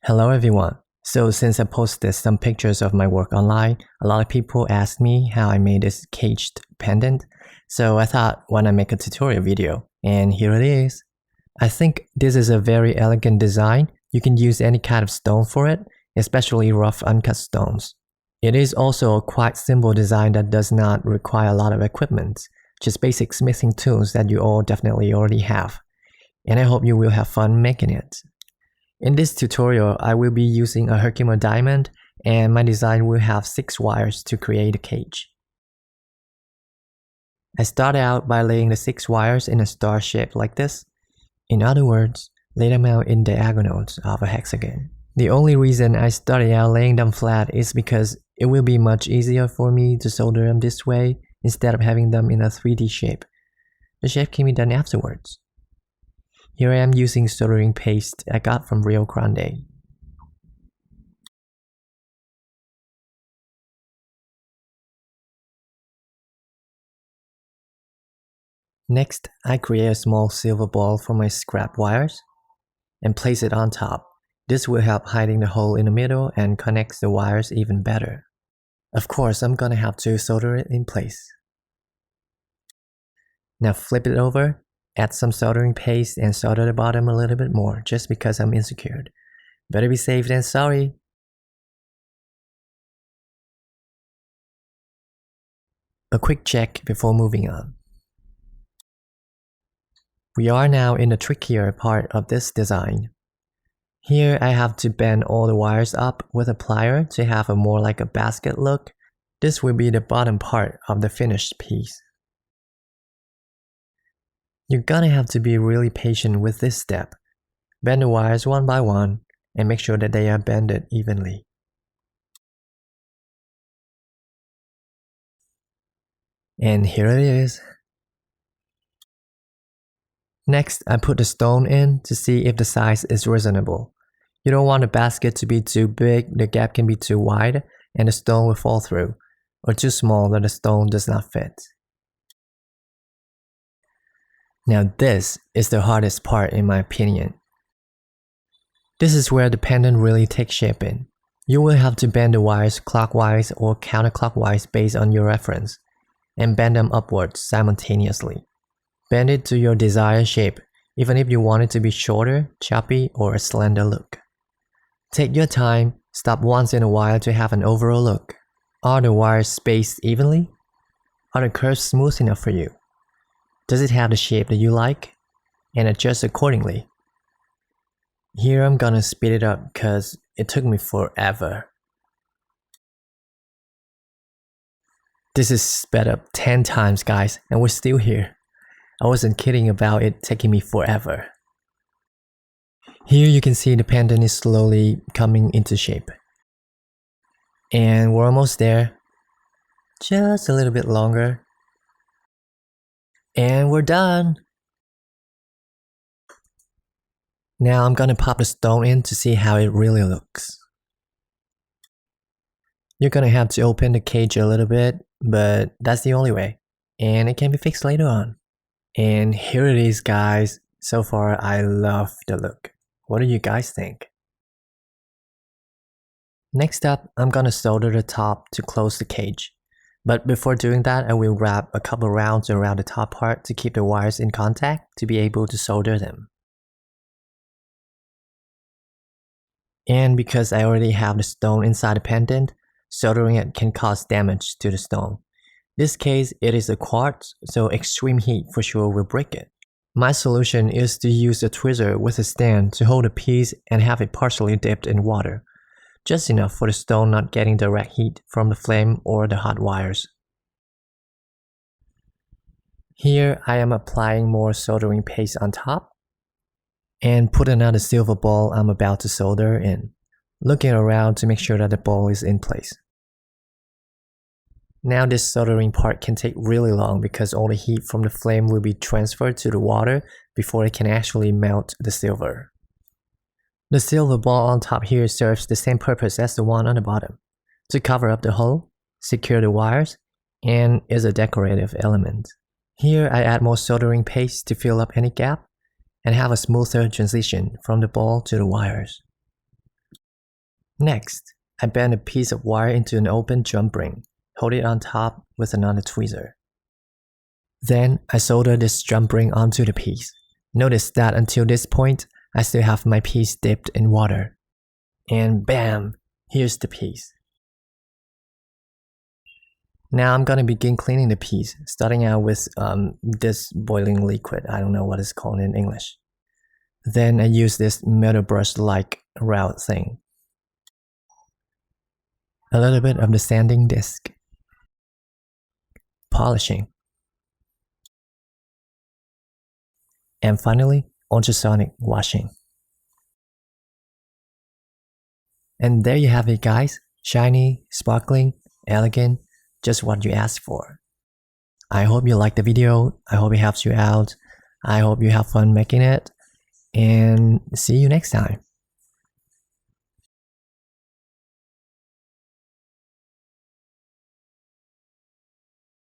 Hello everyone. So since I posted some pictures of my work online, a lot of people asked me how I made this caged pendant. So I thought, why not make a tutorial video? And here it is. I think this is a very elegant design. You can use any kind of stone for it, especially rough uncut stones. It is also a quite simple design that does not require a lot of equipment, just basic smithing tools that you all definitely already have. And I hope you will have fun making it. In this tutorial, I will be using a Herkimer diamond, and my design will have 6 wires to create a cage. I start out by laying the 6 wires in a star shape like this. In other words, lay them out in diagonals of a hexagon. The only reason I started out laying them flat is because it will be much easier for me to solder them this way instead of having them in a 3D shape. The shape can be done afterwards. Here I am using soldering paste I got from Rio Grande. Next, I create a small silver ball for my scrap wires and place it on top. This will help hiding the hole in the middle and connects the wires even better. Of course, I'm gonna have to solder it in place. Now flip it over, add some soldering paste and solder the bottom a little bit more just because I'm insecure. Better be safe than sorry. A quick check before moving on. We are now in the trickier part of this design. Here I have to bend all the wires up with a plier to have a more like a basket look. This will be the bottom part of the finished piece. You're gonna have to be really patient with this step. Bend the wires one by one and make sure that they are bended evenly. And here it is. Next, I put the stone in to see if the size is reasonable. You don't want the basket to be too big, the gap can be too wide, and the stone will fall through, or too small that the stone does not fit. Now this is the hardest part in my opinion. This is where the pendant really takes shape in. You will have to bend the wires clockwise or counterclockwise based on your reference, and bend them upwards simultaneously. Bend it to your desired shape, even if you want it to be shorter, choppy, or a slender look. Take your time, stop once in a while to have an overall look. Are the wires spaced evenly? Are the curves smooth enough for you? Does it have the shape that you like? And adjust accordingly. Here I'm gonna speed it up because it took me forever. This is sped up 10 times guys, and we're still here. I wasn't kidding about it taking me forever. Here you can see the pendant is slowly coming into shape. And we're almost there. Just a little bit longer. And we're done. Now I'm gonna pop the stone in to see how it really looks. You're gonna have to open the cage a little bit, but that's the only way. And it can be fixed later on. And here it is guys. So far I love the look. What do you guys think? Next up, I'm gonna solder the top to close the cage. But before doing that, I will wrap a couple rounds around the top part to keep the wires in contact to be able to solder them. And because I already have the stone inside the pendant, soldering it can cause damage to the stone. In this case, it is a quartz, so extreme heat for sure will break it. My solution is to use a tweezer with a stand to hold a piece and have it partially dipped in water, just enough for the stone not getting direct heat from the flame or the hot wires. Here I am applying more soldering paste on top and put another silver ball I'm about to solder in, looking around to make sure that the ball is in place. Now this soldering part can take really long because all the heat from the flame will be transferred to the water before it can actually melt the silver. The silver ball on top here serves the same purpose as the one on the bottom, to cover up the hole, secure the wires, and is a decorative element. Here I add more soldering paste to fill up any gap and have a smoother transition from the ball to the wires. Next, I bend a piece of wire into an open drum ring. Hold it on top with another tweezer. Then I solder this drum ring onto the piece. Notice that until this point, I still have my piece dipped in water. And bam! Here's the piece. Now I'm gonna begin cleaning the piece, starting out with this boiling liquid. I don't know what it's called in English. Then I use this metal brush-like route thing. A little bit of the sanding disc. Polishing. And finally, ultrasonic washing. And there you have it, guys. Shiny, sparkling, elegant, just what you asked for. I hope you liked the video. I hope it helps you out. I hope you have fun making it. And see you next time.